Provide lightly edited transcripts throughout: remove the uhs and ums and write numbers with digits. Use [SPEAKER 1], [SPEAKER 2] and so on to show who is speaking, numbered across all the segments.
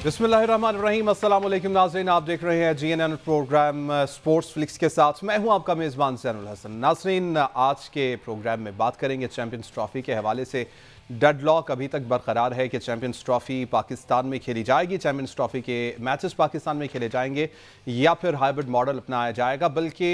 [SPEAKER 1] बिस्मिल्लाहिर्रहमानिर्रहीम, अस्सलाम वालेकुम नाज़रीन, आप देख रहे हैं GNN प्रोग्राम स्पोर्ट्स फ्लिक्स के साथ। मैं हूं आपका मेज़बान ज़ैनुल हसन। नाज़रीन, आज के प्रोग्राम में बात करेंगे चैंपियंस ट्रॉफ़ी के हवाले से। डेडलॉक अभी तक बरकरार है कि चैंपियंस ट्रॉफ़ी पाकिस्तान में खेली जाएगी, चैंपियंस ट्रॉफ़ी के मैचेस पाकिस्तान में खेले जाएंगे या फिर हाइब्रिड मॉडल अपनाया जाएगा। बल्कि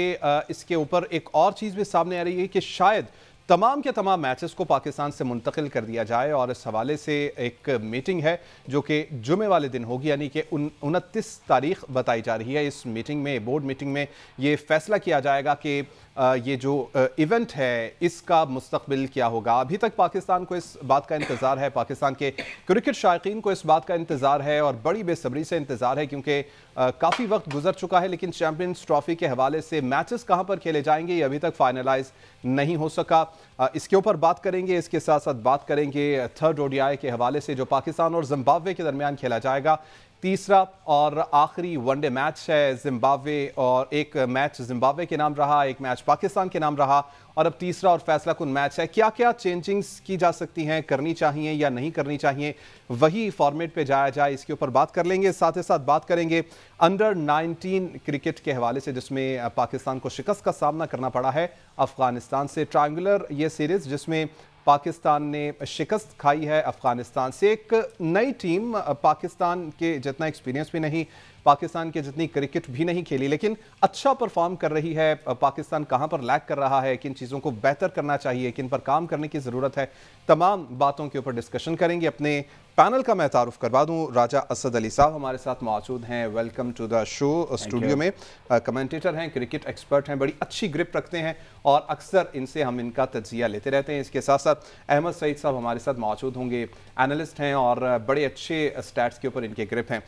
[SPEAKER 1] इसके ऊपर एक और चीज़ भी सामने आ रही है कि शायद तमाम के तमाम मैचेस को पाकिस्तान से मुंतकिल कर दिया जाए। और इस हवाले से एक मीटिंग है जो कि जुमे वाले दिन होगी, यानी कि 29 तारीख बताई जा रही है। इस मीटिंग में, बोर्ड मीटिंग में, ये फैसला किया जाएगा कि ये जो इवेंट है इसका मुस्तकबिल क्या होगा। अभी तक पाकिस्तान को इस बात का इंतज़ार है, पाकिस्तान के क्रिकेट शायकीन को इस बात का इंतज़ार है और बड़ी बेसब्री से इंतज़ार है, क्योंकि काफ़ी वक्त गुजर चुका है, लेकिन चैंपियंस ट्रॉफ़ी के हवाले से मैचेस कहाँ पर खेले जाएंगे ये अभी तक फाइनलाइज नहीं हो सका। इसके ऊपर बात करेंगे। इसके साथ साथ बात करेंगे थर्ड ODI के हवाले से जो पाकिस्तान और जिम्बाब्वे के दरमियान खेला जाएगा। तीसरा और आखिरी वनडे मैच है जिम्बाब्वे, और एक मैच जिम्बाब्वे के नाम रहा, एक मैच पाकिस्तान के नाम रहा, और अब तीसरा और फैसला कुन मैच है। क्या क्या चेंजिंग्स की जा सकती हैं, करनी चाहिए या नहीं करनी चाहिए, वही फॉर्मेट पे जाया जाए, इसके ऊपर बात कर लेंगे। साथ ही साथ बात करेंगे अंडर 19 क्रिकेट के हवाले से, जिसमें पाकिस्तान को शिकस्त का सामना करना पड़ा है अफगानिस्तान से। ट्रायंगुलर ये सीरीज जिसमें पाकिस्तान ने शिकस्त खाई है अफगानिस्तान से। एक नई टीम, पाकिस्तान के जितना एक्सपीरियंस भी नहीं, पाकिस्तान के जितनी क्रिकेट भी नहीं खेली, लेकिन अच्छा परफॉर्म कर रही है। पाकिस्तान कहां पर लैग कर रहा है, किन चीज़ों को बेहतर करना चाहिए, किन पर काम करने की ज़रूरत है, तमाम बातों के ऊपर डिस्कशन करेंगे। अपने पैनल का मैं तारुफ करवा दूं, राजा असद अली साहब हमारे साथ मौजूद हैं। Welcome to the show. Studio में कमेंटेटर हैं, क्रिकेट एक्सपर्ट हैं, बड़ी अच्छी ग्रिप रखते हैं और अक्सर इनसे हम इनका तज्जिया लेते रहते हैं। इसके साथ साथ अहमद सईद साहब हमारे साथ मौजूद होंगे, एनालिस्ट हैं और बड़े अच्छे स्टैट्स के ऊपर इनके ग्रिप हैं।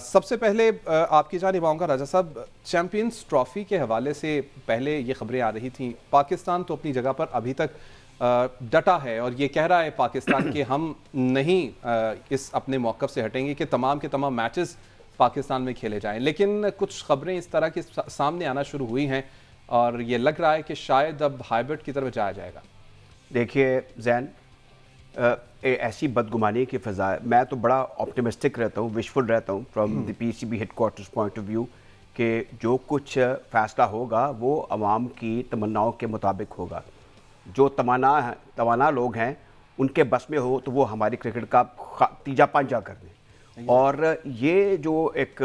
[SPEAKER 1] सबसे पहले आपकी जानिब आऊँगा राजा साहब, चैंपियंस ट्रॉफ़ी के हवाले से पहले ये खबरें आ रही थी, पाकिस्तान तो अपनी जगह पर अभी तक डटा है और ये कह रहा है पाकिस्तान कि हम नहीं इस अपने मौक़िफ़ से हटेंगे कि तमाम के तमाम मैचेस पाकिस्तान में खेले जाएं। लेकिन कुछ खबरें इस तरह के सामने आना शुरू हुई हैं और ये लग रहा है कि शायद अब हाइब्रिड की तरफ जाया जाएगा।
[SPEAKER 2] देखिए जैन, ऐसी बदगुमानी की फ़ज़ा, मैं तो बड़ा ऑप्टिमिस्टिक रहता हूँ, विशफुल रहता हूँ from the PCB headquarters point of view कि जो कुछ फ़ैसला होगा वो अवाम की तमन्नाओं के मुताबिक होगा। जो तवाना लोग हैं उनके बस में हो तो वो हमारी क्रिकेट का तीजा पंजा कर दें। और ये जो एक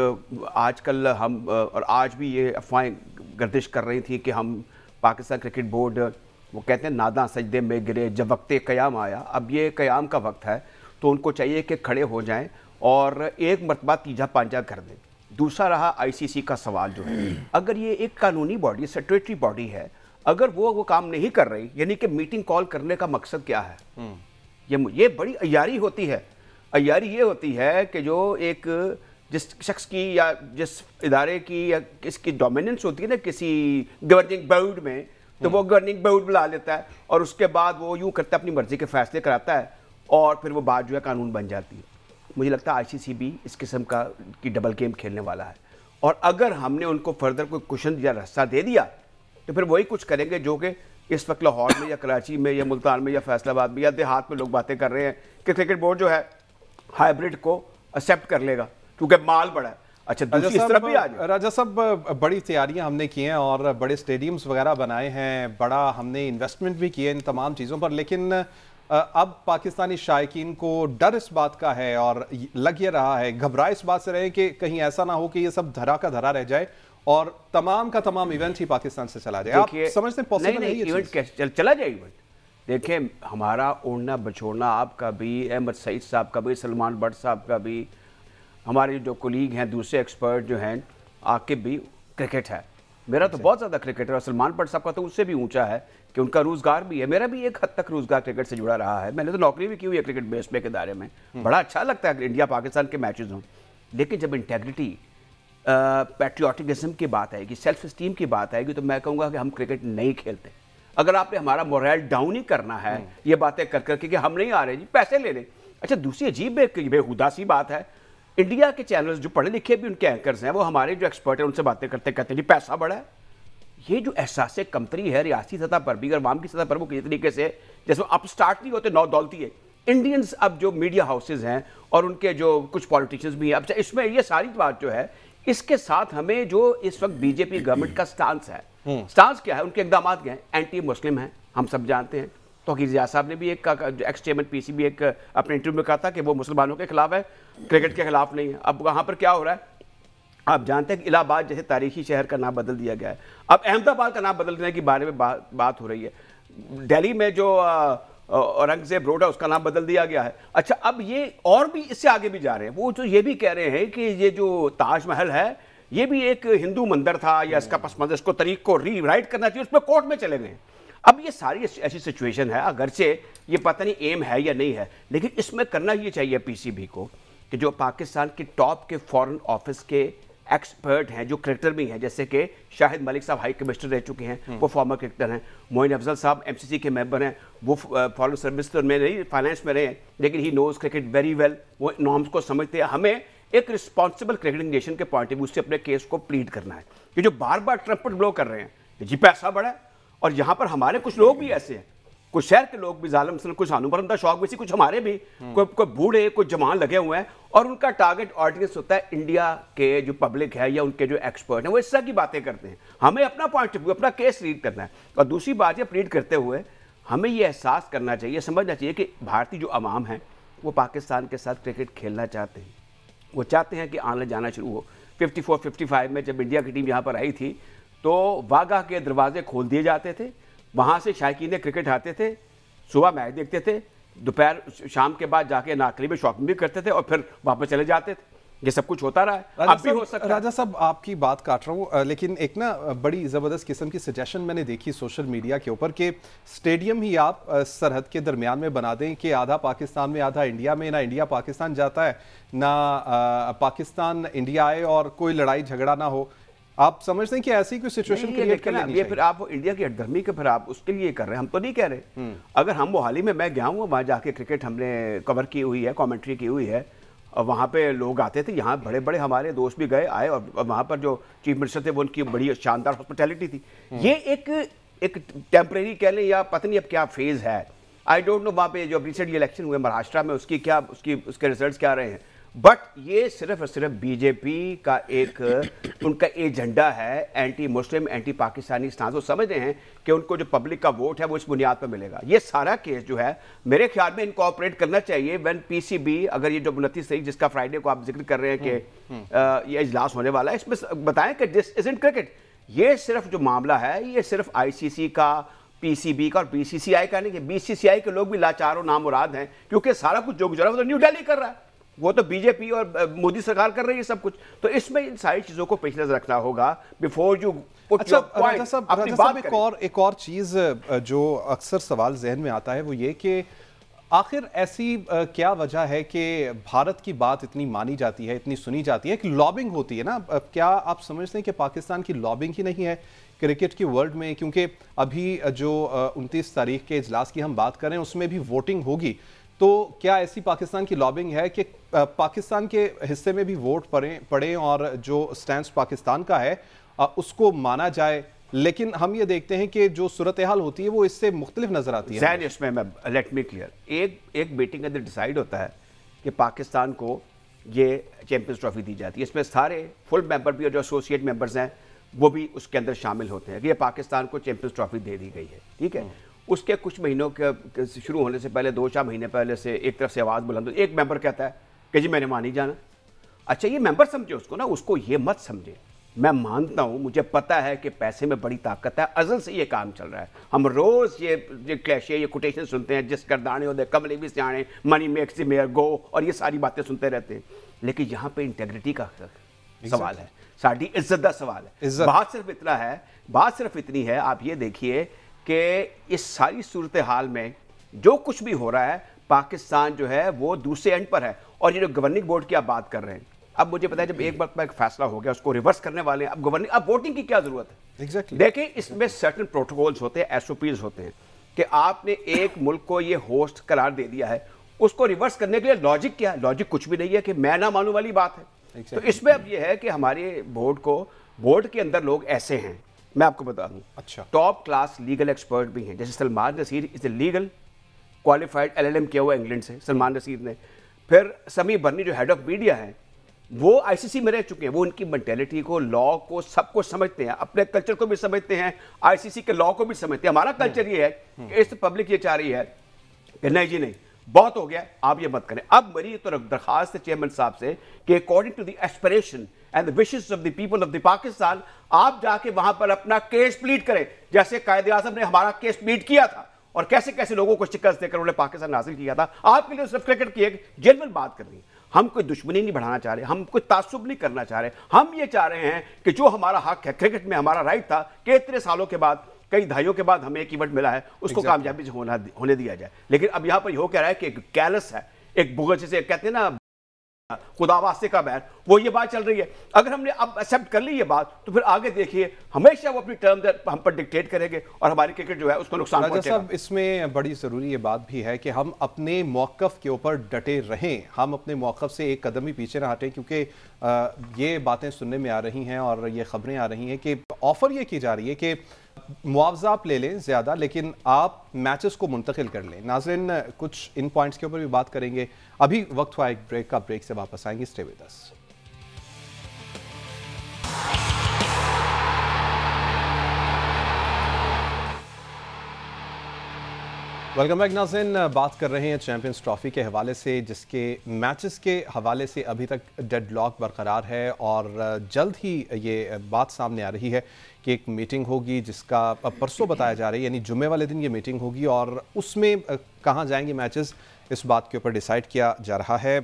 [SPEAKER 2] आजकल हम और आज भी ये अफवाहें गर्दिश कर रही थी कि हम पाकिस्तान क्रिकेट बोर्ड, वो कहते हैं नादा सजदे में गिरे जब वक्त क़याम आया, अब ये क़याम का वक्त है तो उनको चाहिए कि खड़े हो जाएं और एक मरतबा तीजा पांजा कर दें। दूसरा रहा ICC का सवाल जो है, अगर ये एक कानूनी बॉडी, स्टैट्यूटरी बॉडी है, अगर वो काम नहीं कर रही, यानी कि मीटिंग कॉल करने का मकसद क्या है? ये बड़ी अय्यारी होती है। अय्यारी ये होती है कि जो एक जिस शख्स की या जिस इदारे की या किसकी डोमिनेंस होती है ना किसी गवर्निंग बोर्ड में, तो वो गवर्निंग बोर्ड बुला लेता है और उसके बाद वो यूँ करता है, अपनी मर्जी के फैसले कराता है और फिर वो बात जो है कानून बन जाती है। मुझे लगता है ICC भी इस किस्म की डबल गेम खेलने वाला है और अगर हमने उनको फर्दर कोई कुशन या रास्ता दे दिया तो फिर वही कुछ करेंगे जो कि इस वक्त लाहौर में या कराची में या मुल्तान में या फैसलाबाद में या देहात में लोग बातें कर रहे हैं कि क्रिकेट बोर्ड जो है हाइब्रिड को एक्सेप्ट कर लेगा क्योंकि माल बड़ा है। अच्छा, दूसरी तरफ भी आ जाए।
[SPEAKER 1] राजा साहब, बड़ी तैयारियां हमने की हैं और बड़े स्टेडियम्स वगैरह बनाए हैं, बड़ा हमने इन्वेस्टमेंट भी किए इन तमाम चीज़ों पर, लेकिन अब पाकिस्तानी शायकीन को डर इस बात का है और लग ये रहा है, घबराए इस बात से रहे कि कहीं ऐसा ना हो कि ये सब धरा का धरा रह जाए और तमाम का तमाम इवेंट ही पाकिस्तान से चला जाए। आप समझते हैं पॉसिबल नहीं
[SPEAKER 2] इवेंट कैसे चला जाए इवेंट? देखिए, हमारा उड़ना बछोड़ना आपका भी, अहमद सईद साहब का भी, सलमान बट साहब का भी, हमारे जो कोलीग हैं दूसरे एक्सपर्ट जो हैं, आकिब भी, क्रिकेट है। मेरा तो बहुत ज़्यादा क्रिकेट है और सलमान बट साहब का तो उससे भी ऊंचा है कि उनका रोज़गार भी है। मेरा भी एक हद तक रोज़गार क्रिकेट से जुड़ा रहा है, मैंने तो नौकरी भी की हुई है क्रिकेट बेस पे के दायरे में। बड़ा अच्छा लगता है इंडिया पाकिस्तान के मैचेस हों, लेकिन जब इंटेग्रिटी, पैट्रियाटिज्म की बात आएगी, सेल्फ इस्टीम की बात आएगी, तो मैं कहूँगा कि हम क्रिकेट नहीं खेलते। अगर आपने हमारा मोरल डाउन ही करना है ये बातें कर करके कि हम नहीं आ रहे जी, पैसे ले लें। अच्छा, दूसरी अजीब बेहुदा सी बात है, इंडिया के चैनल्स जो पढ़े लिखे भी उनके एंकर्स हैं, वो हमारे जो एक्सपर्ट हैं उनसे बातें करते कहते हैं जी पैसा बड़ा है। ये जो एहसास कमतरी है रियासी सतह पर भी और वाम की सतह पर, वो किसी तरीके से जैसे अप स्टार्ट नहीं होते नौ दौलती है, इंडियंस अब जो मीडिया हाउसेज हैं और उनके जो कुछ पॉलिटिशियंस भी हैं, अब इसमें ये सारी बात जो है, इसके साथ हमें जो इस वक्त बीजेपी गवर्नमेंट का स्टांस है, स्टांस क्या है, उनके इकदाम क्या है, एंटी मुस्लिम हैं, हम सब जानते हैं। तो रियाज साहब ने भी एक एक्स चेयरमैन पीसीबी एक अपने इंटरव्यू में कहा था कि वो मुसलमानों के खिलाफ है, क्रिकेट के खिलाफ नहीं है। अब वहाँ पर क्या हो रहा है, आप जानते हैं कि इलाहाबाद जैसे तारीखी शहर का नाम बदल दिया गया है, अब अहमदाबाद का नाम बदलने के बारे में बात हो रही है। दिल्ली में जो औरंगजेब रोड है उसका नाम बदल दिया गया है। अच्छा, अब ये और भी इससे आगे भी जा रहे हैं, वो तो ये भी कह रहे हैं कि ये जो ताजमहल है ये भी एक हिंदू मंदिर था या इसका पस मंजर, इसको तरीक को रीराइट करना चाहिए, उसमें कोर्ट में चले गए। अब ये सारी ऐसी सिचुएशन है, अगरचे ये पता नहीं एम है या नहीं है, लेकिन इसमें करना ये चाहिए पीसीबी को कि जो पाकिस्तान के टॉप के फॉरेन ऑफिस के एक्सपर्ट हैं, जो क्रिकेटर भी हैं, जैसे कि शाहिद मलिक साहब हाई कमिश्नर रह चुके हैं, वो फॉर्मर क्रिकेटर हैं, मोइन अफजल साहब एमसीसी के मेंबर हैं, वो फॉरेन सर्विस में नहीं फाइनेंस में रहे हैं, लेकिन he knows cricket very well, वो नॉर्म्स को समझते हैं। हमें एक रिस्पॉन्सिबल क्रिकेटिंग नेशन के पॉइंट ऑफ व्यू से अपने केस को प्लीड करना है। ये जो बार बार ट्रम्पेट ब्लो कर रहे हैं, जी पैसा बड़ा है, और यहाँ पर हमारे कुछ लोग भी ऐसे हैं, कुछ शहर के लोग भी जालिम सन, कुछ हानूपरंदा शौक वैसी, कुछ हमारे भी कोई बूढ़े कुछ जवान लगे हुए हैं, और उनका टारगेट ऑडियंस होता है इंडिया के जो पब्लिक है या उनके जो एक्सपर्ट हैं, वो इस तरह की बातें करते हैं। हमें अपना पॉइंट ऑफ व्यू, अपना केस रीड करना है। और दूसरी बात, ये रीड करते हुए हमें ये एहसास करना चाहिए, समझना चाहिए कि भारतीय जो अवाम है वो पाकिस्तान के साथ क्रिकेट खेलना चाहते हैं, वो चाहते हैं कि आने जाना शुरू हो। 54-55 में जब इंडिया की टीम यहाँ पर आई थी तो वाघा के दरवाजे खोल दिए जाते थे, वहाँ से शायकीन क्रिकेट आते थे, सुबह मैच देखते थे, दोपहर शाम के बाद जाके नाकली में शॉपिंग भी करते थे और फिर वापस चले जाते थे। ये सब कुछ होता रहा है, अब भी हो सकता है।
[SPEAKER 1] राजा साहब, आपकी बात काट रहा हूँ, लेकिन एक ना बड़ी ज़बरदस्त किस्म की सजेशन मैंने देखी सोशल मीडिया के ऊपर कि स्टेडियम ही आप सरहद के दरमियान में बना दें कि आधा पाकिस्तान में आधा इंडिया में, ना इंडिया पाकिस्तान जाता है ना पाकिस्तान इंडिया आए और कोई लड़ाई झगड़ा ना हो। आप समझते हैं कि ऐसी कोई सिचुएशन क्रिएट कर लेनी चाहिए?
[SPEAKER 2] फिर आप इंडिया की हटधर्मी के फिर आप उसके लिए कर रहे हैं, हम तो नहीं कह रहे। अगर हम मोहाली में, मैं गया हूँ वहाँ जाके क्रिकेट हमने कवर की हुई है, कमेंट्री की हुई है, और वहाँ पे लोग आते थे, यहाँ बड़े बड़े हमारे दोस्त भी गए आए, और वहाँ पर जो चीफ मिनिस्टर थे वो उनकी बड़ी शानदार हॉस्पिटैलिटी थी। ये एक टेम्परेरी कह लें या पता नहीं अब क्या फेज है, आई डोंट नो। वहाँ पे जो रिसेंट इलेक्शन हुए महाराष्ट्र में, उसके रिजल्ट क्या रहे हैं, बट ये सिर्फ और सिर्फ बीजेपी का एक उनका एजेंडा है, anti Muslim anti Pakistani stance. वो समझ रहे हैं कि उनको जो पब्लिक का वोट है वो इस बुनियाद पर मिलेगा। ये सारा केस जो है मेरे ख्याल में इनकॉर्पोरेट करना चाहिए व्हेन पीसीबी, अगर ये जो 29 तारीख जिसका फ्राइडे को आप जिक्र कर रहे हैं कि ये इजलास होने वाला है, इसमें बताएं कि दिस इजंट क्रिकेट, ये सिर्फ जो मामला है ये सिर्फ आईसीसी का, पीसीबी का और बीसीसीआई का नहीं, कि बीसीसीआई के लोग भी लाचार और नामुराद हैं, क्योंकि सारा कुछ जो गुजरा वो तो न्यू दिल्ली कर रहा है, वो तो बीजेपी और मोदी सरकार कर रही है सब कुछ। तो इसमें इन सारी चीजों को पेश नजर रखना होगा before you put your point. अपनी बात
[SPEAKER 1] एक और चीज जो अक्सर सवाल जहन में आता है वो ये कि आखिर ऐसी क्या वजह है कि भारत की बात इतनी मानी जाती है, इतनी सुनी जाती है कि लॉबिंग होती है ना? क्या आप समझते हैं कि पाकिस्तान की लॉबिंग ही नहीं है क्रिकेट की वर्ल्ड में? क्योंकि अभी जो 29 तारीख के इजलास की हम बात करें उसमें भी वोटिंग होगी, तो क्या ऐसी पाकिस्तान की लॉबिंग है कि पाकिस्तान के हिस्से में भी वोट पड़े और जो स्टैंड पाकिस्तान का है उसको माना जाए? लेकिन हम ये देखते हैं कि जो सूरत हाल होती है वो इससे मुख्तलिफ नजर आती है।
[SPEAKER 2] इसमें मैं लेट मी क्लियर, एक मीटिंग के अंदर डिसाइड होता है कि पाकिस्तान को ये चैंपियंस ट्रॉफी दी जाती है, इसमें सारे फुल मेंबर भी और जो एसोसिएट मेंबर्स हैं वो भी उसके अंदर शामिल होते हैं कि ये पाकिस्तान को चैंपियंस ट्रॉफी दे दी गई है, ठीक है। उसके कुछ महीनों के शुरू होने से पहले 2-4 महीने पहले से एक तरफ से आवाज़ बुलंद, एक मेंबर कहता है कि जी मैंने मान ही जाना। अच्छा, ये मेंबर समझे उसको ना, उसको ये मत समझे। मैं मानता हूँ, मुझे पता है कि पैसे में बड़ी ताकत है, अज़ल से ये काम चल रहा है। हम रोज़ ये क्लैशे, ये कोटेशन सुनते हैं, जिस करदाने होते कमले भी सियाने, मनी मेक्स द मेयर गो, और ये सारी बातें सुनते रहते हैं। लेकिन यहाँ पे इंटेग्रिटी का सवाल है, साड़ी इज्जत का सवाल है। बात सिर्फ इतनी है, आप ये देखिए कि इस सारी सूरत हाल में जो कुछ भी हो रहा है, पाकिस्तान जो है वो दूसरे एंड पर है। और ये जो गवर्निंग बोर्ड की आप बात कर रहे हैं, अब मुझे पता है जब एक बार एक फैसला हो गया उसको रिवर्स करने वाले हैं। अब वोटिंग की क्या जरूरत है?
[SPEAKER 1] Exactly.
[SPEAKER 2] देखिए, इसमें सर्टेन प्रोटोकॉल्स होते हैं, एसओपीज होते हैं कि आपने एक मुल्क को ये होस्ट करार दे दिया है, उसको रिवर्स करने के लिए लॉजिक क्या है? लॉजिक कुछ भी नहीं है कि मैं ना मानू वाली बात है। Exactly. तो इसमें अब ये है कि हमारे बोर्ड के अंदर लोग ऐसे हैं, मैं आपको बता दूं,
[SPEAKER 1] अच्छा,
[SPEAKER 2] टॉप क्लास लीगल एक्सपर्ट भी हैं, जैसे Salman Nasir is a legal qualified LLM किया हुआ इंग्लैंड से सलमान रशीद ने। फिर समी बर्नी जो हेड ऑफ मीडिया हैं वो ICC में रह चुके हैं, वो उनकी मेंटेलिटी को, लॉ को, सब कुछ समझते हैं, अपने कल्चर को भी समझते हैं, ICC के लॉ को भी समझते हैं। हमारा कल्चर ये है कि इस पब्लिक ये चाह रही है कि नहीं जी नहीं, बहुत हो गया, आप ये मत करें। अब मेरी तो दरखास्त है चेयरमैन साहब से कि according to the aspiration and the wishes of the people of the Pakistan, आप जाके वहां पर अपना केस प्लीड करें, जैसे कायदे आज़म ने हमारा केस प्लीड किया था और कैसे कैसे लोगों को शिकस्त देकर उन्होंने पाकिस्तान हासिल किया था। आपके लिए सिर्फ क्रिकेट की एक जेन्युइन बात करनी है। हम कोई दुश्मनी नहीं बढ़ाना चाह रहे, हम कोई तासुब नहीं करना चाह रहे, हम ये चाह रहे हैं कि जो हमारा हक है, क्रिकेट में हमारा राइट था कि इतने सालों के बाद, कई दहाइयों के बाद हमें एक इवेंट मिला है, उसको कामयाबी से होने दिया जाए। लेकिन अब यहां पर हो कह रहा है कि एक कैलस है, एक बुगल, जैसे कहते हैं ना खुदा वास्ते का बैर, वो ये बात चल रही है। अगर हमने अब एक्सेप्ट कर ली ये बात, तो फिर आगे देखिए हमेशा वो अपनी टर्म हम पर डिक्टेट करेंगे और हमारी क्रिकेट जो है उसको नुकसान पहुंचेगा।
[SPEAKER 1] साहब, इसमें बड़ी ज़रूरी ये बात भी है कि हम अपने मौक़िफ़ के ऊपर डटे रहें, हम अपने मौक़िफ़ से एक कदम ही पीछे ना हटें, क्योंकि ये बातें सुनने में आ रही हैं और ये खबरें आ रही हैं कि ऑफ़र ये की जा रही है कि मुआवजा आप ले लें ज़्यादा, लेकिन आप मैचेस को मुंतकिल कर लें। नाज़रीन, कुछ इन पॉइंट्स के ऊपर भी बात करेंगे। अभी वक्त हुआ एक ब्रेक का, ब्रेक से वापस आएंगे। Stay with us. Welcome back नाज़रीन, बात कर रहे हैं चैंपियंस ट्रॉफी के हवाले से, जिसके मैचेस के हवाले से अभी तक डेडलॉक बरकरार है और जल्द ही ये बात सामने आ रही है कि एक मीटिंग होगी, जिसका परसों बताया जा रहा है, यानी जुम्मे वाले दिन ये मीटिंग होगी और उसमें कहाँ जाएंगे मैचेस, इस बात के ऊपर डिसाइड किया जा रहा है,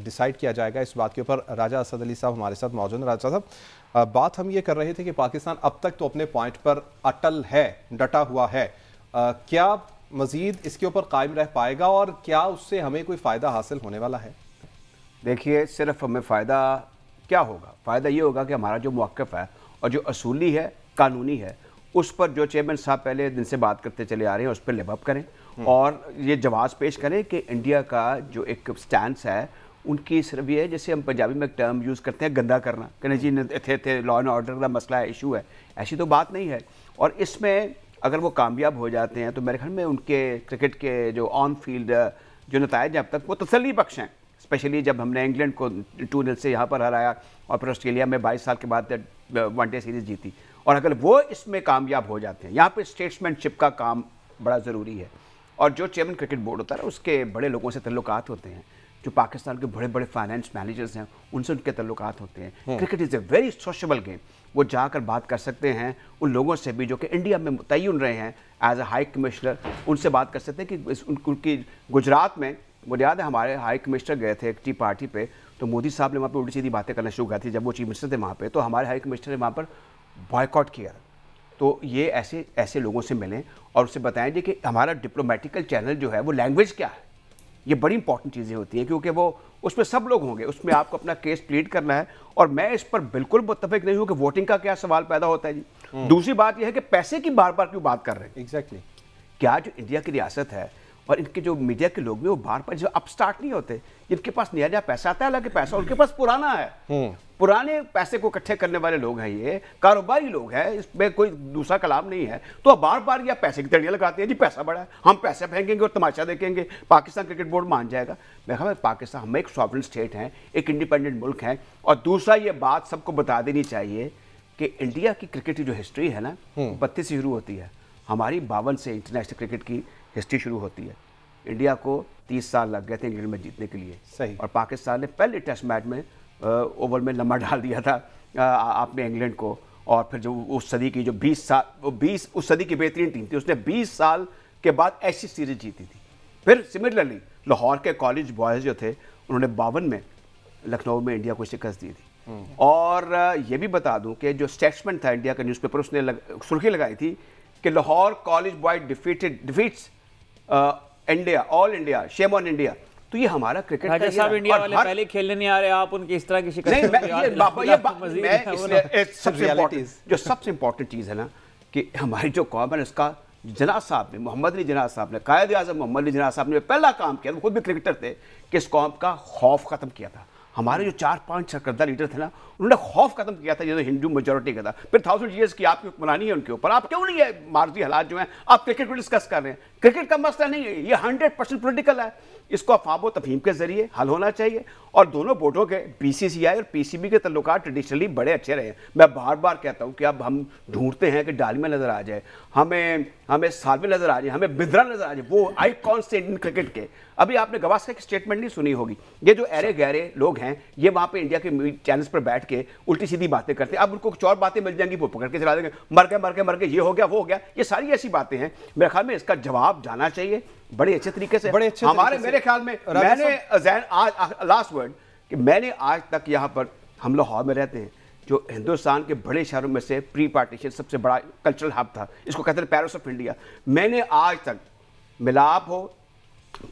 [SPEAKER 1] डिसाइड किया जाएगा। इस बात के ऊपर राजा असद अली साहब हमारे साथ मौजूद हैं। राजा साहब, बात हम ये कर रहे थे कि पाकिस्तान अब तक तो अपने पॉइंट पर अटल है, डटा हुआ है, क्या मज़ीद इसके ऊपर कायम रह पाएगा और क्या उससे हमें कोई फ़ायदा हासिल होने वाला है?
[SPEAKER 2] देखिए, सिर्फ हमें फ़ायदा क्या होगा, फ़ायदा ये होगा कि हमारा जो मौक़िफ़ है और जो असूली है, कानूनी है, उस पर जो चेयरमैन साहब पहले दिन से बात करते चले आ रहे हैं उस पर लिव अप करें और ये जवाब पेश करें कि इंडिया का जो एक स्टैंस है उनकी सिर्फ ये है, जैसे हम पंजाबी में एक टर्म यूज़ करते हैं गंदा करना, कहने जी थे लॉ एंड ऑर्डर का मसला है, इशू है, ऐसी तो बात नहीं है। और इसमें अगर वो कामयाब हो जाते हैं तो मेरे ख्याल में उनके क्रिकेट के जो ऑन फील्ड जो नताइज अब तक वो तसल्ली बख्श हैं, स्पेशली जब हमने इंग्लैंड को 2-0 से यहाँ पर हराया और फिर ऑस्ट्रेलिया में 22 साल के बाद वनडे सीरीज़ जीती। और अगर वो इसमें कामयाब हो जाते हैं, यहाँ पे स्टेट्समैनशिप का काम बड़ा ज़रूरी है। और जो चेयरमैन क्रिकेट बोर्ड होता है उसके बड़े लोगों से तल्लुकात होते हैं, जो पाकिस्तान के बड़े बड़े फाइनेंस मैनेजर्स हैं उनसे उनके तल्लुकात होते हैं। Cricket is a very sociable game, वो जाकर बात कर सकते हैं उन लोगों से भी जो कि इंडिया में मुतय्यन रहे हैं एज ए हाई कमिश्नर, उनसे बात कर सकते हैं कि उनकी गुजरात में, मुझे याद है हमारे हाई कमिश्नर गए थे एक टी पार्टी पे, तो मोदी साहब ने वहाँ पर उल्टी सीधी बातें करना शुरू की थी जब वो चीफ मिनिस्टर थे वहाँ पे, तो हमारे हाई कमिश्नर ने वहाँ पर बॉयकॉट किया। तो ये ऐसे लोगों से मिलें और उससे बताएं जी कि हमारा डिप्लोमेटिकल चैनल जो है वो लैंग्वेज क्या है, ये बड़ी इंपॉर्टेंट चीज़ें होती हैं, क्योंकि वो उसमें सब लोग होंगे, उसमें आपको अपना केस प्लीड करना है। और मैं इस पर बिल्कुल मुत्तफिक नहीं हूँ कि वोटिंग का क्या सवाल पैदा होता है जी। दूसरी बात यह है कि पैसे की बार बार क्यों बात कर रहे हैं।
[SPEAKER 1] एग्जैक्टली
[SPEAKER 2] क्या जो इंडिया की रियासत है और इनके जो मीडिया के लोग भी वो बार बार जो अपस्टार्ट नहीं होते, जिनके पास नया नया पैसा आता है, हालांकि पैसा उनके पास पुराना है, पुराने पैसे को इकट्ठे करने वाले लोग हैं, ये कारोबारी लोग हैं, इसमें कोई दूसरा कलाम नहीं है। तो बार बार या पैसे की तड़ियाँ लगाते हैं जी, पैसा बड़ा है, हम पैसे फेंकेंगे और तमाशा देखेंगे, पाकिस्तान क्रिकेट बोर्ड मान जाएगा। मैं कहूँ पाकिस्तान, हम एक सॉवरेन स्टेट हैं, एक इंडिपेंडेंट मुल्क है। और दूसरा ये बात सबको बता देनी चाहिए कि इंडिया की क्रिकेट की जो हिस्ट्री है ना 32 से शुरू होती है, हमारी 52 से इंटरनेशनल क्रिकेट की हिस्ट्री शुरू होती है। इंडिया को 30 साल लग गए थे इंग्लैंड में जीतने के लिए,
[SPEAKER 1] सही।
[SPEAKER 2] और पाकिस्तान ने पहले टेस्ट मैच में ओवर में लम्बा डाल दिया था आपने इंग्लैंड को। और फिर जो उस सदी की जो 20 उस सदी की बेहतरीन टीम थी, उसने 20 साल के बाद ऐसी सीरीज जीती थी। फिर सिमिलरली लाहौर के कॉलेज बॉयज़ जो थे उन्होंने 52 में लखनऊ में इंडिया को शिकस्त दी थी। और ये भी बता दूं कि जो स्टेट्समैन था इंडिया का न्यूज़पेपर, उसने सुर्खी लगाई थी कि Lahore college boy defeats India, all India, shame on India. तो ये हमारा क्रिकेट
[SPEAKER 3] राजा साहब, इंडिया वाले पहले खेलने नहीं आ रहे, आप उनकी इस तरह की शिकस्त
[SPEAKER 2] जो सबसे इंपॉर्टेंट चीज़ है ना कि हमारी जो कौम है उसका जना साहब ने, मोहम्मद अली जना साहब ने, कायद आज़म मोहम्मद अली जना साहब ने पहला काम किया, वो खुद भी क्रिकेटर थे, कि इस कौम का खौफ ख़त्म किया था। हमारे जो 4-5 सरकर्दा लीडर थे ना, उन्होंने खौफ खत्म किया था, जो हिंदू मेजोरिटी का था। फिर 1000 ईयर्स की आपकी हुक्मरानी है उनके ऊपर, आप क्यों नहीं है मार्जी हालात जो हैं आप क्रिकेट को डिस्कस कर रहे हैं। क्रिकेट का मसला नहीं है, ये 100% पॉलिटिकल है। इसको अफवाह तफहीम के जरिए हल होना चाहिए। और दोनों बोर्डों के बीसीसीआई और पीसीबी के तल्लुकात ट्रेडिशनली बड़े अच्छे रहे हैं। मैं बार बार कहता हूं कि अब हम ढूंढते हैं कि डालमिया नजर आ जाए, हमें सालवे नजर आ जाए, हमें बिंद्रा नजर आ जाए, वो आइकॉन से इंडियन क्रिकेट के। अभी आपने गवास्कर की स्टेटमेंट नहीं सुनी होगी। ये जो अरे गहरे लोग हैं, ये वहां पे इंडिया के चैनल्स पर बैठ के उल्टी सीधी बातें करते हैं। अब उनको कुछ और बातें मिल जाएंगी, वो पकड़ के चला देंगे, मर गए, ये हो गया, वो हो गया। ये सारी ऐसी बातें हैं, मेरे ख्याल में इसका जवाब जाना चाहिए बड़े अच्छे तरीके से। मेरे ख्याल में मैंने आज लास्ट वर्ड कि मैंने आज तक यहाँ पर, हम लाहौर में रहते हैं, जो हिंदुस्तान के बड़े शहरों में से प्री पार्टीशन सबसे बड़ा कल्चरल हब था, इसको कहते हैं पेरिस ऑफ इंडिया। मैंने आज तक मिलाप हो,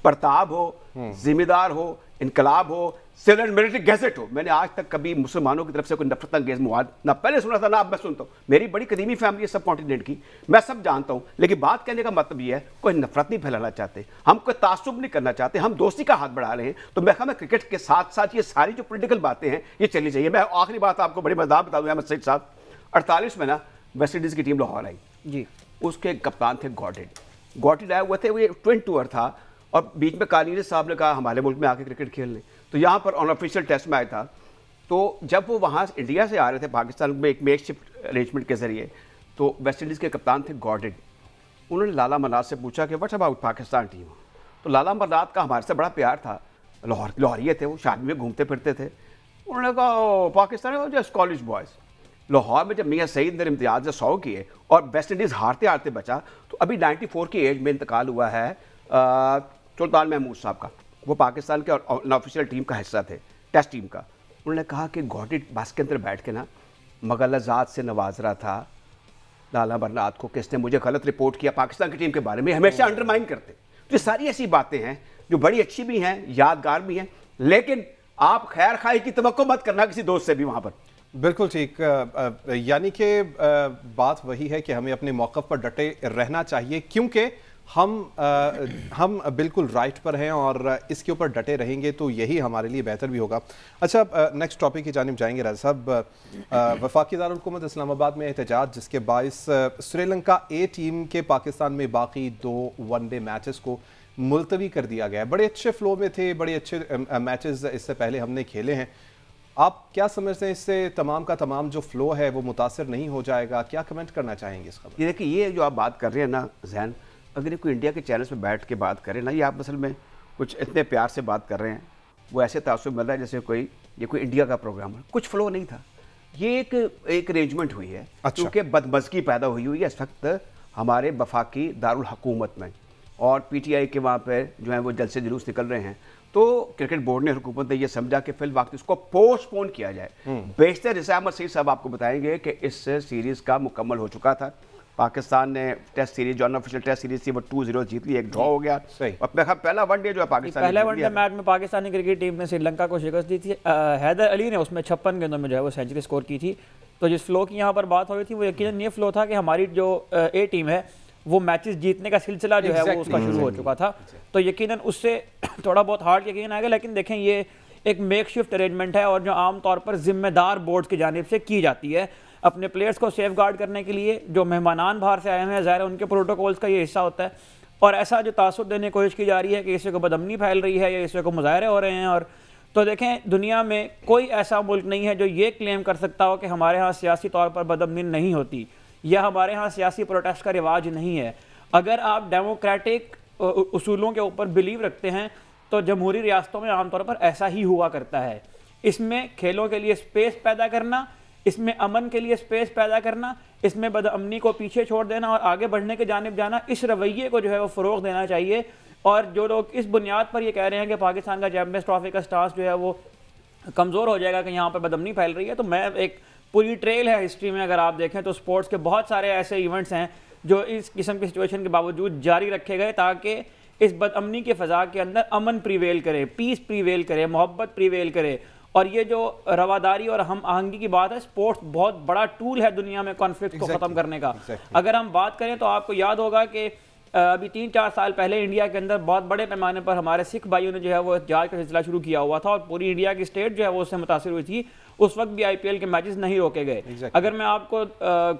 [SPEAKER 2] प्रताप हो, जिम्मेदार हो, इनकलाब हो, सिविल एंड मिलिट्री गैजेट हो, मैंने आज तक कभी मुसलमानों की तरफ से कोई नफरत अंगेज मवाद ना पहले सुना था ना अब मैं सुनता हूँ। मेरी बड़ी कदीमी फैमिली है सब कॉन्टिनेंट की, मैं सब जानता हूँ। लेकिन बात कहने का मतलब ये है, कोई नफरत नहीं फैलाना चाहते, हम कोई तासुब नहीं करना चाहते, हम दोस्ती का हाथ बढ़ा रहे हैं। तो मैं कहूँ क्रिकेट के साथ साथ ये सारी जो पोलिटिकल बातें हैं ये चलनी चाहिए। मैं आखिरी बात आपको बड़ी मजेदार बता दूँ अहमद सईद साहब, 48 में ना वेस्ट इंडीज़ की टीम लाहौर आई जी, उसके कप्तान थे गॉटिड आए हुए थे, वो ट्विन टूर था। और बीच में कालीनी साहब ने कहा हमारे मुल्क में आके क्रिकेट खेलने, तो यहाँ पर अनऑफिशियल टेस्ट मैच था। तो जब वो वहाँ इंडिया से आ रहे थे पाकिस्तान में एक मेकशिफ्ट अरेंजमेंट के जरिए, तो वेस्ट इंडीज़ के कप्तान थे गॉटिड। उन्होंने लाला मनात से पूछा कि व्हाट अबाउट पाकिस्तान टीम। तो लाला मनात का हमारे से बड़ा प्यार था, लाहौरिये थे, वो शादी में घूमते फिरते थे। उन्होंने कहा Pakistan just college boys. Lahore में जब मियाँ सईद ने इम्तियाज़ 100 किए और वेस्ट इंडीज़ हारते हारते बचा, तो अभी 94 की एज में इंतकाल हुआ है सुल्तान महमूद साहब का, वो पाकिस्तान के अनऑफिशियल टीम का हिस्सा थे, टेस्ट टीम का। उन्होंने कहा कि गॉटिड बस के अंदर बैठ के ना मगलजात से नवाज रहा था लाला मरनात को, किसने मुझे गलत रिपोर्ट किया पाकिस्तान की टीम के बारे में, हमेशा अंडरमाइन करते। तो ये सारी ऐसी बातें हैं जो बड़ी अच्छी भी हैं, यादगार भी हैं, लेकिन आप खैर खाई की तवक्को मत करना किसी दोस्त से भी वहाँ पर।
[SPEAKER 1] बिल्कुल ठीक, यानी कि बात वही है कि हमें अपने मौक़िफ़ पर डटे रहना चाहिए, क्योंकि हम बिल्कुल राइट पर हैं और इसके ऊपर डटे रहेंगे तो यही हमारे लिए बेहतर भी होगा। अच्छा, नेक्स्ट टॉपिक की जानिब जाएंगे राजा साहब। वफाकी दारुल हुकूमत इस्लामाबाद में एहतजाज, जिसके बायस श्रीलंका ए टीम के पाकिस्तान में बाकी 2 वनडे मैचेस को मुलतवी कर दिया गया है। बड़े अच्छे फ्लो में थे, बड़े अच्छे मैचेस इससे पहले हमने खेले हैं। आप क्या समझते हैं, इससे तमाम का तमाम जो फ्लो है वो मुतासर नहीं हो जाएगा? क्या कमेंट करना चाहेंगे इस खबर?
[SPEAKER 2] ये देखिए, ये जो आप बात कर रहे हैं ना जैन, अगर कोई इंडिया के चैनल्स पे बैठ के बात करें ना, ये आप असल में कुछ इतने प्यार से बात कर रहे हैं, वो ऐसे तासुब मिल रहा है जैसे ये कोई इंडिया का प्रोग्राम है। कुछ फ्लो नहीं था, ये एक अरेंजमेंट हुई है। अच्छा। क्योंकि बदमज़गी पैदा हुई है इस वक्त हमारे वफाकी दारुल हुकूमत में, और पीटीआई के वहाँ पर जो है वो जलसे जुलूस निकल रहे हैं। तो क्रिकेट बोर्ड ने, हुकूमत ने यह समझा कि फिल वक्त इसको पोस्टपोन किया जाए। बेशतर जैसे अहमद सईद साहब आपको बताएंगे कि इस सीरीज़ का मुकम्मल हो चुका था। पाकिस्तान ने टेस्ट सीरीज जो अनऑफिशियल टेस्ट सीरीज थी वो 2-0 जीत ली, एक ड्रॉ हो गया। पहला वनडे जो है पाकिस्तान,
[SPEAKER 3] पहले वनडे मैच में पाकिस्तानी क्रिकेट टीम ने श्रीलंका को शिकस्त दी थी। हैदर अली ने उसमें 56 गेंदों में जो है वो सेंचुरी स्कोर की थी। तो जिस फ्लो की यहाँ पर बात हो रही थी वो यकीनन ये फ्लो था कि हमारी जो ए टीम है वो मैचेस जीतने का सिलसिला जो है वो उसका शुरू हो चुका था। तो यकीनन उससे थोड़ा बहुत हार्ड यकीन आएगा। लेकिन देखें, ये एक मेकशिफ्ट अरेंजमेंट है और जो आमतौर पर जिम्मेदार बोर्ड की जानिब से की जाती है अपने प्लेयर्स को सेफ गार्ड करने के लिए। जो मेहमानान बाहर से आए हैं, ज़ाहिर है उनके प्रोटोकॉल्स का ये हिस्सा होता है। और ऐसा जो तासुर देने की कोशिश की जा रही है कि इससे को बदअमनी फैल रही है या इससे को मुजाहरे हो रहे हैं। और तो देखें, दुनिया में कोई ऐसा मुल्क नहीं है जो ये क्लेम कर सकता हो कि हमारे यहाँ सियासी तौर पर बदअमनी नहीं होती या हमारे यहाँ सियासी प्रोटेस्ट का रिवाज नहीं है। अगर आप डेमोक्रेटिक उसूलों के ऊपर बिलीव रखते हैं तो जमहूरी रियासतों में आमतौर पर ऐसा ही हुआ करता है। इसमें खेलों के लिए स्पेस पैदा करना, इसमें अमन के लिए स्पेस पैदा करना, इसमें बदअमनी को पीछे छोड़ देना और आगे बढ़ने के जानिब जाना, इस रवैये को जो है वो फ़रोग़ देना चाहिए। और जो लोग इस बुनियाद पर ये कह रहे हैं कि पाकिस्तान का चैंपियंस ट्रॉफी का स्टांस जो है वो कमज़ोर हो जाएगा कि यहाँ पर बदअमनी फैल रही है, तो मैं एक पूरी ट्रेल है हिस्ट्री में, अगर आप देखें तो स्पोर्ट्स के बहुत सारे ऐसे इवेंट्स हैं जो इस किस्म की सिचुएशन के बावजूद जारी रखे गए ताकि इस बदअमनी के फ़ज़ा के अंदर अमन प्रीवेल करे, पीस प्रीवेल करे, मोहब्बत प्रीवेल करे। और ये जो रवादारी और हम आहंगी की बात है, स्पोर्ट्स बहुत बड़ा टूल है दुनिया में कॉन्फ्लिक्ट को ख़त्म करने का। अगर हम बात करें तो आपको याद होगा कि अभी 3-4 साल पहले इंडिया के अंदर बहुत बड़े पैमाने पर हमारे सिख भाइयों ने जो है वो एहतजाज का सिलसिला शुरू किया हुआ था और पूरी इंडिया की स्टेट जो है वो उससे मुतासिर हुई थी। उस वक्त भी IPL के मैचेस नहीं रोके गए। अगर मैं आपको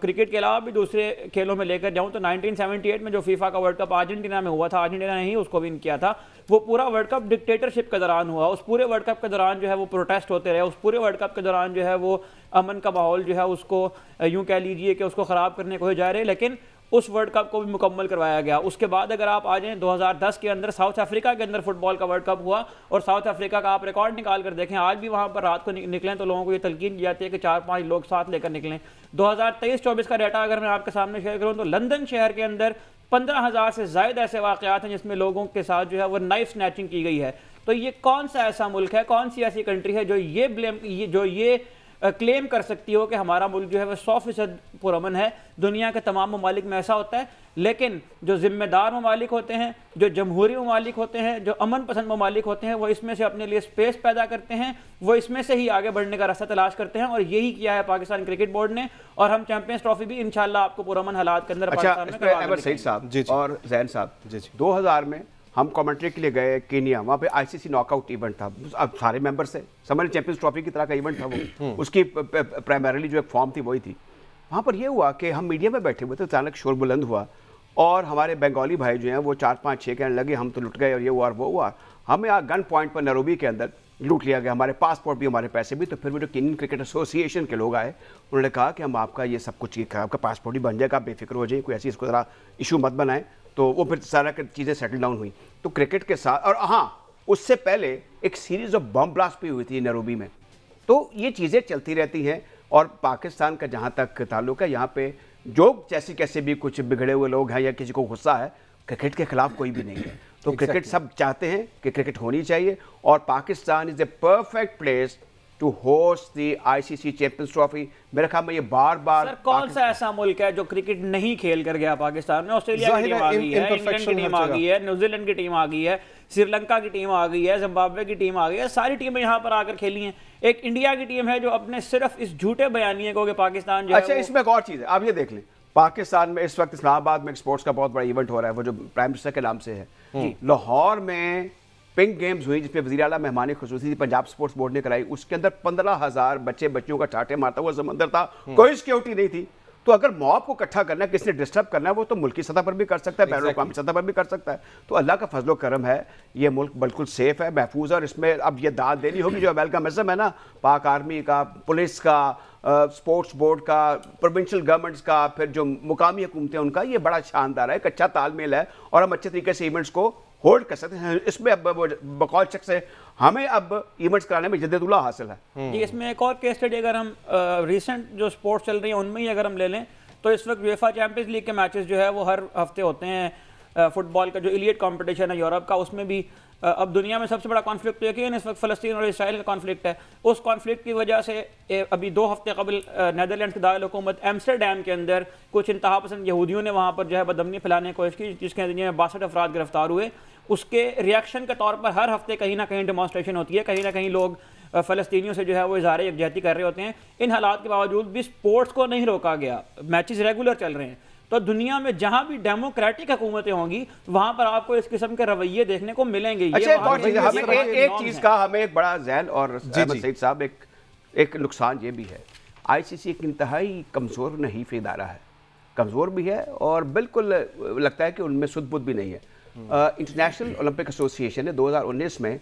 [SPEAKER 3] क्रिकेट के अलावा भी दूसरे खेलों में लेकर जाऊं तो 1978 में जो फीफा का वर्ल्ड कप अर्जेंटीना में हुआ था, अर्जेंटीना ने ही उसको विन किया था, वो पूरा वर्ल्ड कप डिक्टेटरशिप के दौरान हुआ। उस पूरे वर्ल्ड कप के दौरान जो है वो प्रोटेस्ट होते रहे, उस पूरे वर्ल्ड कप के दौरान जो है वो अमन का माहौल जो है उसको यूं कह लीजिए कि उसको ख़राब करने को जा रहे, लेकिन उस वर्ल्ड कप को भी मुकम्मल करवाया गया। उसके बाद अगर आप आ जाएं 2010 के अंदर साउथ अफ्रीका के अंदर फुटबॉल का वर्ल्ड कप हुआ और साउथ अफ्रीका का आप रिकॉर्ड निकाल कर देखें, आज भी वहां पर रात को निकलें तो लोगों को ये तलकीन की जाती है कि 4-5 लोग साथ लेकर निकलें। 2023-24 का डाटा अगर मैं आपके सामने शेयर करूं तो लंदन शहर के अंदर 15,000 से ज़्यादा ऐसे वाक़यात हैं जिसमें लोगों के साथ जो है वो नाइफ स्नैचिंग की गई है। तो ये कौन सा ऐसा मुल्क है, कौन सी ऐसी कंट्री है जो ये क्लेम कर सकती हो कि हमारा मुल्क जो है वह 100% पुरअमन है। दुनिया के तमाम ममालिक में ऐसा होता है, लेकिन जो जिम्मेदार ममालिक होते हैं, जो जमहूरी ममालिक होते हैं, जो अमन पसंद ममालिक होते हैं, वो इसमें से अपने लिए स्पेस पैदा करते हैं, वो इसमें से ही आगे बढ़ने का रास्ता तलाश करते हैं और यही किया है पाकिस्तान क्रिकेट बोर्ड ने। और हम चैंपियंस ट्रॉफी भी इंशाल्लाह आपको पुरअमन हालात के अंदर
[SPEAKER 2] पाकिस्तान में सईद साहब और जैन साहब 2000 में हम कमेंट्री के लिए गए केनिया, वहाँ पे ICC नॉकआउट इवेंट था, अब सारे मेंबर्स थे, समझ चैंपियंस ट्रॉफी की तरह का इवेंट था वो, उसकी प्राइमरीली जो एक फॉर्म थी वही थी। वहाँ पर ये हुआ कि हम मीडिया में बैठे हुए थे, अचानक शोर बुलंद हुआ और हमारे बंगाली भाई जो हैं वो 4-5-6 कहने लगे हम तो लुट गए और ये हुआ और वो हुआ। हमें गन पॉइंट पर नैरोबी के अंदर लूट लिया गया, हमारे पासपोर्ट भी, हमारे पैसे भी। तो फिर वो जो केनियन क्रिकेट एसोसिएशन के लोग आए, उन्होंने कहा कि हम आपका ये सब कुछ, आपका पासपोर्ट भी बन जाएगा, आप बेफिक्र हो जाइए, कोई ऐसी इसको ज़रा इशू मत बनाएं। तो वो फिर सारा चीज़ें सेटल डाउन हुई। तो क्रिकेट के साथ, और हाँ उससे पहले एक सीरीज ऑफ बम ब्लास्ट भी हुई थी नैरोबी में। तो ये चीज़ें चलती रहती हैं और पाकिस्तान का जहाँ तक ताल्लुक है, यहाँ पे जो जैसे कैसे भी कुछ बिगड़े हुए लोग हैं या किसी को गुस्सा है, क्रिकेट के खिलाफ कोई भी नहीं है। तो क्रिकेट सब चाहते हैं कि क्रिकेट होनी चाहिए और Pakistan is a perfect place to host the ICC champions trophy. मेरे ख्याल में ये बार बार
[SPEAKER 3] कौन सा ऐसा मुल्क है जो क्रिकेट नहीं खेल कर गया पाकिस्तान में? ऑस्ट्रेलिया की टीम आ गई है, इंग्लैंड की टीम आ गई है, न्यूजीलैंड की टीम आ गई है, श्रीलंका की टीम आ गई है, जिम्बाब्वे की टीम आ गई है, सारी टीमें यहाँ पर आकर खेली हैं। एक इंडिया की टीम है जो अपने सिर्फ इस झूठे बयानिए को कि पाकिस्तान जो
[SPEAKER 2] अच्छा, इसमें एक और चीज़ है, आप ये देख लें, पाकिस्तान में इस वक्त इस्लामाबाद में स्पोर्ट्स का बहुत बड़ा इवेंट हो रहा है, वो जो प्राइम मिनिस्टर के नाम से है। लाहौर में पिंक गेम्स हुई जिसमें वज़ीर आला मेहमानी खुसूसी थी, पंजाब स्पोर्ट्स बोर्ड ने कराई। उसके अंदर 15,000 बच्चियों का चाटे मारता हुआ समंदर था, कोई सिक्योरिटी नहीं थी। तो अगर मॉब को इकट्ठा करना है, किसने डिस्टर्ब करना है, वो तो मुल्की सतह पर भी कर सकता है, बैन अवी सतह पर भी कर सकता है। तो अल्लाह का फजलो करम है, ये मुल्क बिल्कुल सेफ है, महफूज है। और इसमें अब ये दाद देनी होगी जो अमेरिकनिज्म है ना, पाक आर्मी का, पुलिस का, स्पोर्ट्स बोर्ड का, प्रोविंशियल गवर्नमेंट्स का, फिर जो मुकामी हुकूमतें उनका, ये बड़ा शानदार है, एक अच्छा तालमेल है और हम अच्छे तरीके से इवेंट्स को होल्ड कर सकते हैं। इसमें अब बकौल शख्स से हमें अब इवेंट्स कराने में जद्दुल्लाह हासिल है।
[SPEAKER 3] जी, इसमें एक और केस स्टडी अगर हम रिसेंट जो स्पोर्ट्स चल रही हैं उनमें ही अगर हम ले लें तो इस वक्त यूएफा चैंपियंस लीग के मैचेस जो है वो हर हफ्ते होते हैं। फुटबॉल का जो इलीट कंपटीशन है यूरोप का, उसमें भी अब दुनिया में सबसे बड़ा कॉन्फ्लिक्ट तो यकीन इस वक्त फ़लस्तीन और इसराइल का कॉन्फ्लिक्ट है। उस कॉन्फ्लिक्ट की वजह से अभी 2 हफ्ते कबल नीदरलैंड की दारुल हुकूमत एम्स्टरडैम के अंदर कुछ इंतहा पसंद यहूदियों ने वहाँ पर जो है बदअमनी फैलाने की कोशिश की, जिसके नतीजे में 62 अफराद गिरफ्तार हुए। उसके रिएक्शन के तौर पर हर हफ्ते कहीं ना कहीं डेमॉन्स्ट्रेशन होती है, कहीं ना कहीं लोग फ़लस्तीनियों से जो है वो इज़हार यकजहती कर रहे होते हैं। इन हालात के बावजूद भी स्पोर्ट्स को नहीं रोका गया, मैचेस रेगुलर चल रहे हैं। तो दुनिया में जहां भी डेमोक्रेटिक हुकूमतें होंगी वहां पर आपको इस किस्म के रवैये देखने को मिलेंगे।
[SPEAKER 2] अच्छा, एक चीज का हमें एक बड़ा जैन और सईद साहब एक नुकसान ये भी है, ICC एक इंतहाई कमज़ोर नहीफ इदारा है, कमज़ोर भी है और बिल्कुल लगता है कि उनमें सुध-बुध भी नहीं है। इंटरनेशनल ओलंपिक एसोसिएशन ने 2019 में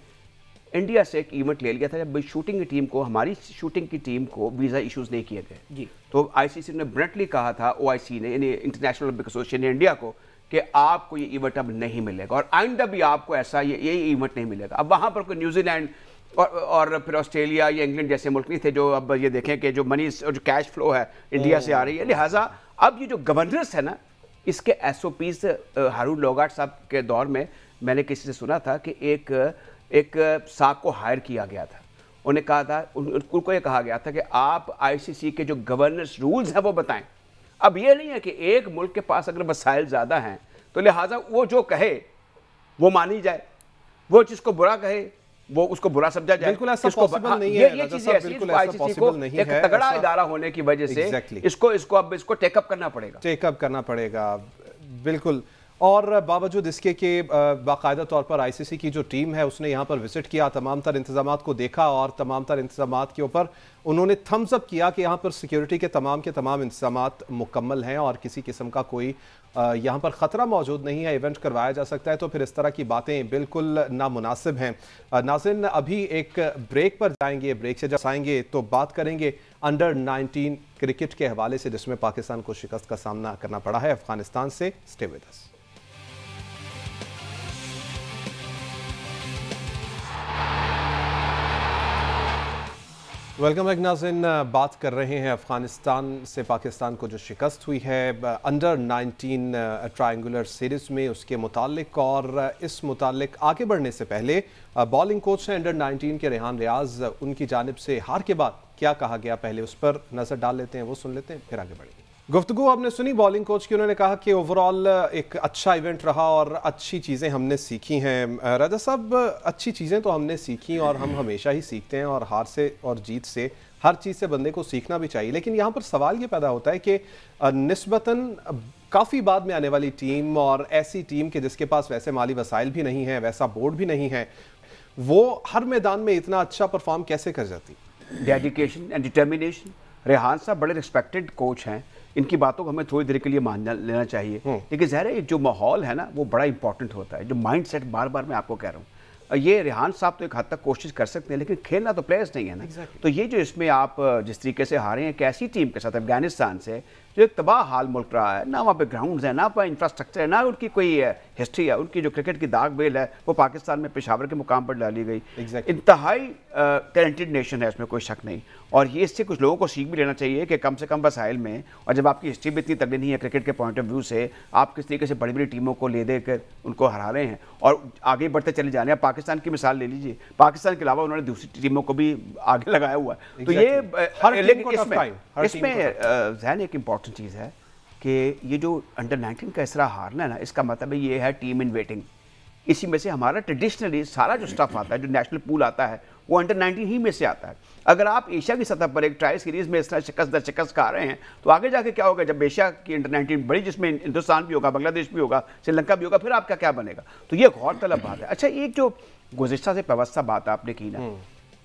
[SPEAKER 2] इंडिया से एक इवेंट ले लिया था जब शूटिंग की टीम को, हमारी शूटिंग की टीम को वीज़ा इश्यूज़ नहीं किए गए जी। तो ICC ने ब्रंटली कहा था, OIC ने यानी इंटरनेशनल ओलंपिक एसोसिएशन ने इंडिया को, कि आपको ये इवेंट अब नहीं मिलेगा और आइंदा भी आपको ऐसा ये इवेंट नहीं मिलेगा। अब वहाँ पर कोई न्यूजीलैंड और फिर ऑस्ट्रेलिया या इंग्लैंड जैसे मुल्क नहीं थे जो अब ये देखें कि जो मनी और जो कैश फ्लो है इंडिया से आ रही है। लिहाजा अब ये जो गवर्नेंस है ना, इसके SOPs हारून लोगाट साहब के दौर में मैंने किसी से सुना था कि एक साक को हायर किया गया था। उन्हें कहा था, उनको ये कहा गया था कि आप ICC के जो गवर्नेंस रूल्स हैं वो बताएं। अब ये नहीं है कि एक मुल्क के पास अगर मसाइल ज़्यादा हैं तो लिहाजा वो जो कहे वो मानी जाए, वो जिसको बुरा कहे वो उसको बुरा समझा जाए।
[SPEAKER 1] बिल्कुल ऐसा पॉसिबल नहीं है।
[SPEAKER 2] ये चीज़ें ऐसी ICC को एक तगड़ा इदारा होने की वजह से इसको टेकअप करना पड़ेगा।
[SPEAKER 1] बिल्कुल। और बावजूद इसके कि बाकायदा तौर पर आईसीसी की जो टीम है उसने यहाँ पर विजिट किया, तमाम तर इंतजामात को देखा और तमाम तर इंतजामात के ऊपर उन्होंने थम्स अप किया कि यहाँ पर सिक्योरिटी के तमाम इंतजामात मुकम्मल हैं और किसी किस्म का कोई यहाँ पर ख़तरा मौजूद नहीं है, इवेंट करवाया जा सकता है, तो फिर इस तरह की बातें बिल्कुल नामुनासिब हैं। नाज़रीन, अभी एक ब्रेक पर जाएंगे, ब्रेक से जब आएंगे तो बात करेंगे अंडर 19 क्रिकेट के हवाले से, जिसमें पाकिस्तान को शिकस्त का सामना करना पड़ा है अफगानिस्तान से। Stay with us. Welcome back नाज़रीन, बात कर रहे हैं अफ़गानिस्तान से पाकिस्तान को जो शिकस्त हुई है अंडर 19 ट्रायंगुलर सीरीज़ में, उसके मुतालिक और इस मुतालिक आगे बढ़ने से पहले बॉलिंग कोच हैं अंडर 19 के रेहान रियाज, उनकी जानिब से हार के बाद क्या कहा गया, पहले उस पर नज़र डाल लेते हैं, वो सुन लेते हैं, फिर आगे बढ़ेंगे। गुफ्तगू आपने सुनी बॉलिंग कोच की, उन्होंने कहा कि ओवरऑल एक अच्छा इवेंट रहा और अच्छी चीज़ें हमने सीखी हैं। राजा साहब, अच्छी चीज़ें तो हमने सीखी और हम हमेशा ही सीखते हैं और हार से और जीत से हर चीज़ से बंदे को सीखना भी चाहिए, लेकिन यहाँ पर सवाल ये पैदा होता है कि निस्बतन काफ़ी बाद में आने वाली टीम और ऐसी टीम के जिसके पास वैसे माली वसाइल भी नहीं है, वैसा बोर्ड भी नहीं है, वो हर मैदान में इतना अच्छा परफॉर्म कैसे कर जाती?
[SPEAKER 2] Dedication and determination. रेहान साहब बड़े रिस्पेक्टेड कोच हैं, इनकी बातों को हमें थोड़ी देर के लिए मान लेना चाहिए, लेकिन ज़ाहिर है जो माहौल है ना वो बड़ा इंपॉर्टेंट होता है, जो माइंड सेट बार बार मैं आपको कह रहा हूँ। ये रेहान साहब तो एक हद तक कोशिश कर सकते हैं, लेकिन खेलना तो प्लेयर्स नहीं है ना। तो ये जो इसमें आप जिस तरीके से हारे हैं एक ऐसी टीम के साथ अफगानिस्तान से जो एक तबाह हाल मुल्क रहा है, ना वहाँ पे ग्राउंड्स हैं, ना वहाँ इंफ्रास्ट्रक्चर है, ना उनकी कोई हिस्ट्री है, उनकी जो क्रिकेट की दाग बेल है वो पाकिस्तान में पेशावर के मुकाम पर डाली गई। इंतहाई टैलेंटेड नेशन है, इसमें कोई शक नहीं, और ये इससे कुछ लोगों को सीख भी लेना चाहिए कि कम से कम वसाइल में, और जब आपकी हिस्ट्री भी इतनी तगड़ी नहीं है क्रिकेट के पॉइंट ऑफ व्यू से, आप किस तरीके से बड़ी बड़ी टीमों को ले देकर उनको हरा रहे हैं और आगे बढ़ते चले जा रहे हैं। पाकिस्तान की मिसाल ले लीजिए, पाकिस्तान के अलावा उन्होंने दूसरी टीमों को भी आगे लगाया हुआ है। तो ये इसमें ज़हन एक इम्पॉर्टेंट चीज़ है कि ये जो अंडर 19 का इस तरह हारना है ना, इसका मतलब ये है टीम इन वेटिंग। इसी में से हमारा ट्रेडिशनली सारा जो स्टफ आता है, जो नेशनल पूल आता है, वो अंडर 19 ही में से आता है। अगर आप एशिया की सतह पर एक ट्राई सीरीज़ में इस तरह शिकस्त दर शिकस्त खा रहे हैं, तो आगे जाके क्या होगा जब एशिया की अंडर 19 बड़ी, जिसमें हिंदुस्तान भी होगा, बांग्लादेश भी होगा, श्रीलंका भी होगा, फिर आपका क्या बनेगा? तो ये गौरतलब बात है। अच्छा, एक जो गुज़िश्ता से व्यवस्था बात आपने की ना,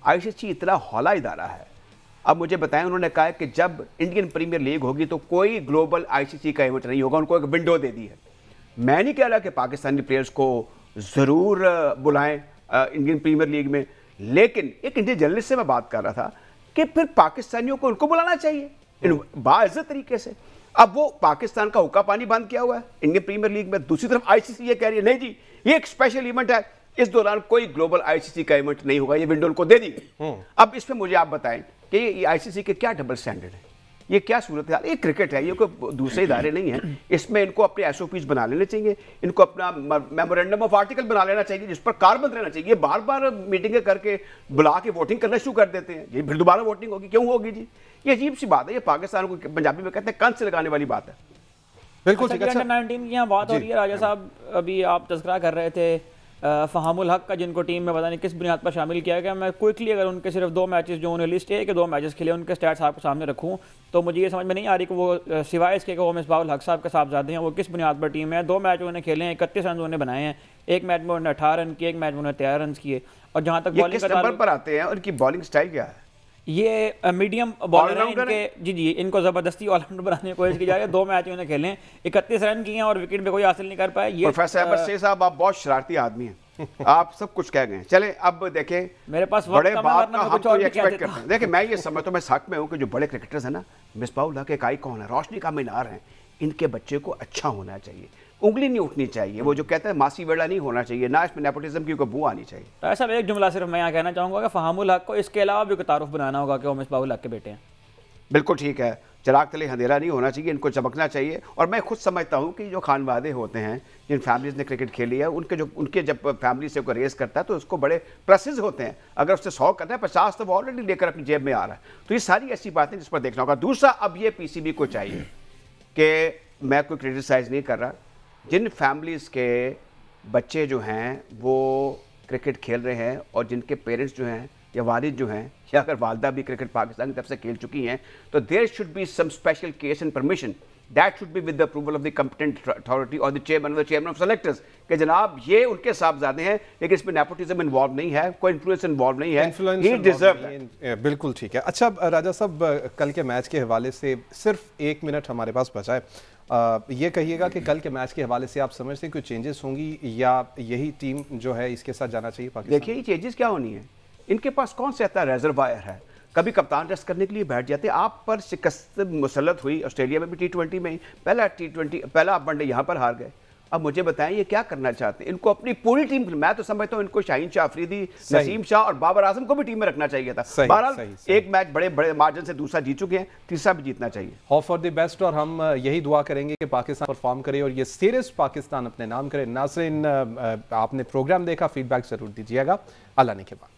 [SPEAKER 2] आईसीसी इतना हौला इदारा है। अब मुझे बताएं, उन्होंने कहा कि जब इंडियन प्रीमियर लीग होगी तो कोई ग्लोबल आईसीसी का इवेंट नहीं होगा, उनको एक विंडो दे दी है। मैं नहीं कह रहा कि पाकिस्तानी प्लेयर्स को ज़रूर बुलाएं इंडियन प्रीमियर लीग में, लेकिन एक इंडियन जर्नलिस्ट से मैं बात कर रहा था कि फिर पाकिस्तानियों को उनको बुलाना चाहिए बाइज्जत तरीके से। अब वो पाकिस्तान का हुक्का पानी बंद किया हुआ है इंडियन प्रीमियर लीग में, दूसरी तरफ आईसीसी ये कह रही है नहीं जी ये एक स्पेशल इवेंट है, इस दौरान कोई ग्लोबल आईसीसी का इवेंट नहीं होगा, ये विंडो उनको दे दी गई। अब इसमें मुझे आप बताएं कि ये आईसीसी के क्या डबल स्टैंडर्ड है, ये क्या सूरत है? ये क्रिकेट है, ये कोई दूसरे इदारे नहीं है। इसमें इनको अपने एसओपीज बना लेने चाहिए, इनको अपना मेमोरेंडम ऑफ आर्टिकल बना लेना चाहिए जिस पर कारबंद रहना चाहिए। ये बार बार मीटिंगें करके बुला के वोटिंग करना शुरू कर देते हैं, ये फिर दोबारा वोटिंग होगी, क्यों होगी जी? ये अजीब सी बात है, ये पाकिस्तान को पंजाबी में कहते हैं कंस से लगाने वाली बात है।
[SPEAKER 3] बिल्कुल ठीक है। अंडर 19 की यहाँ बात हो रही है राजा साहब, अभी आप तज़किरा कर रहे थे फ़हामुल हक का, जिनको टीम में पता नहीं किस बुनियाद पर शामिल किया गया। मैं क्विकली अगर उनके सिर्फ 2 मैचेस जो उन्हें लिस्ट है कि 2 मैचेस खेले उनके स्टैट्स आपके सामने रखूं तो मुझे ये समझ में नहीं आ रही कि वो सिवाय इसके कि वो मिसबाहुल हक साहब के साहबजादे हैं, वो किस बुनियाद पर टीम है। 2 मैच उन्होंने खेले हैं, 31 रन उन्होंने बनाए हैं, एक मैच में उन्होंने 18 रन किए, एक मैच में उन्होंने 13 रन किए। और जहाँ तक
[SPEAKER 2] बॉलिंग का नंबर पर आते हैं, उनकी बॉलिंग स्टाइल क्या है?
[SPEAKER 3] ये मीडियम बॉलर हैं इनके, जी इनको ज़बरदस्ती ऑलराउंडर बनाने की कोशिश की जा रही है। 2 मैच उन्होंने खेले हैं, 31 रन किए हैं और विकेट पे कोई हासिल नहीं कर पाए। ये
[SPEAKER 2] प्रोफेसर साहब आप बहुत शरारती आदमी हैं, आप सब कुछ कह गए। चले अब देखें,
[SPEAKER 3] मेरे पास
[SPEAKER 2] बड़े बात का हम तो एक्सपेक्ट करते हैं। देखिए मैं ये समझता हूं, मैं साथ में हूं कि जो बड़े क्रिकेटर्स हैं ना, मिसबाहुल हक एक आइकॉन है, रोशनी का मीनार है, इनके बच्चे को अच्छा होना चाहिए, उंगली नहीं उठनी चाहिए, वो जो कहते हैं मासी वेड़ा नहीं होना चाहिए, ना इसमें नेपोटिज्म की कोई बू आनी चाहिए।
[SPEAKER 3] तो ऐसा एक जुमला सिर्फ मैं यहाँ कहना चाहूँगा कि फ़हामुल हक को इसके अलावा भी तारुफ बनाना होगा कि वो मिसबाहुल हक के बेटे हैं।
[SPEAKER 2] बिल्कुल ठीक है, चिराग तले अंधेरा नहीं होना चाहिए, इनको चमकना चाहिए। और मैं खुद समझता हूँ कि जो खानवादे होते हैं, जिन फैमिलीज़ ने क्रिकेट खेली है, उनके जब फैमिली से कोई रेस करता है तो उसको बड़े प्रेसेस होते हैं। अगर उससे 100 करता है 50 तो वो ऑलरेडी लेकर अपनी जेब में आ रहा है। तो ये सारी ऐसी बातें जिस पर देखना होगा। दूसरा, अब ये पीसीबी को चाहिए कि मैं कोई क्रिटिसाइज़ नहीं कर रहा, जिन फैमिलीज़ के बच्चे जो हैं वो क्रिकेट खेल रहे हैं और जिनके पेरेंट्स जो हैं या वालिद जो हैं या अगर वालदा भी क्रिकेट पाकिस्तान की तरफ से खेल चुकी हैं, तो there should be some special case and permission that should be with the approval of the competent authority और द चेयरमैन ऑफ सेलेक्टर्स कि जनाब ये उनके साहबजादे हैं, लेकिन इसमें नेपोटिज्म इन्वॉल्व नहीं है, कोई इन्फ्लुएंस इन्वॉल्व नहीं है, ही डिजर्व।
[SPEAKER 1] बिल्कुल ठीक है। अच्छा राजा साहब, कल के मैच के हवाले से सिर्फ 1 मिनट हमारे पास बचा है, ये कहिएगा कि कल के मैच के हवाले से आप समझते हैं कोई चेंजेस होंगी या यही टीम जो है इसके साथ जाना चाहिए पाकिस्तान?
[SPEAKER 2] देखिए, ये चेंजेस क्या होनी है, इनके पास कौन सा ऐसा रिजर्वायर है, कभी कप्तान रेस्ट करने के लिए बैठ जाते हैं। आप पर शिकस्त मुसलत हुई ऑस्ट्रेलिया में भी T20 में ही, पहला वनडे यहाँ पर हार गए। अब मुझे बताएं ये क्या करना चाहते हैं? इनको अपनी पूरी टीम, मैं तो समझता हूँ इनको शाहीन शाह अफरीदी, नसीम शाह और बाबर आजम को भी टीम में रखना चाहिए था। बहरहाल एक मैच बड़े मार्जिन से दूसरा जीत चुके हैं, तीसरा भी जीतना चाहिए।
[SPEAKER 1] होप फॉर द बेस्ट, और हम यही दुआ करेंगे कि पाकिस्तान परफॉर्म करे और ये सीरीज पाकिस्तान अपने नाम करे। नाज़रीन, आपने प्रोग्राम देखा, फीडबैक जरूर दीजिएगा। अल्लाह ने के बाद।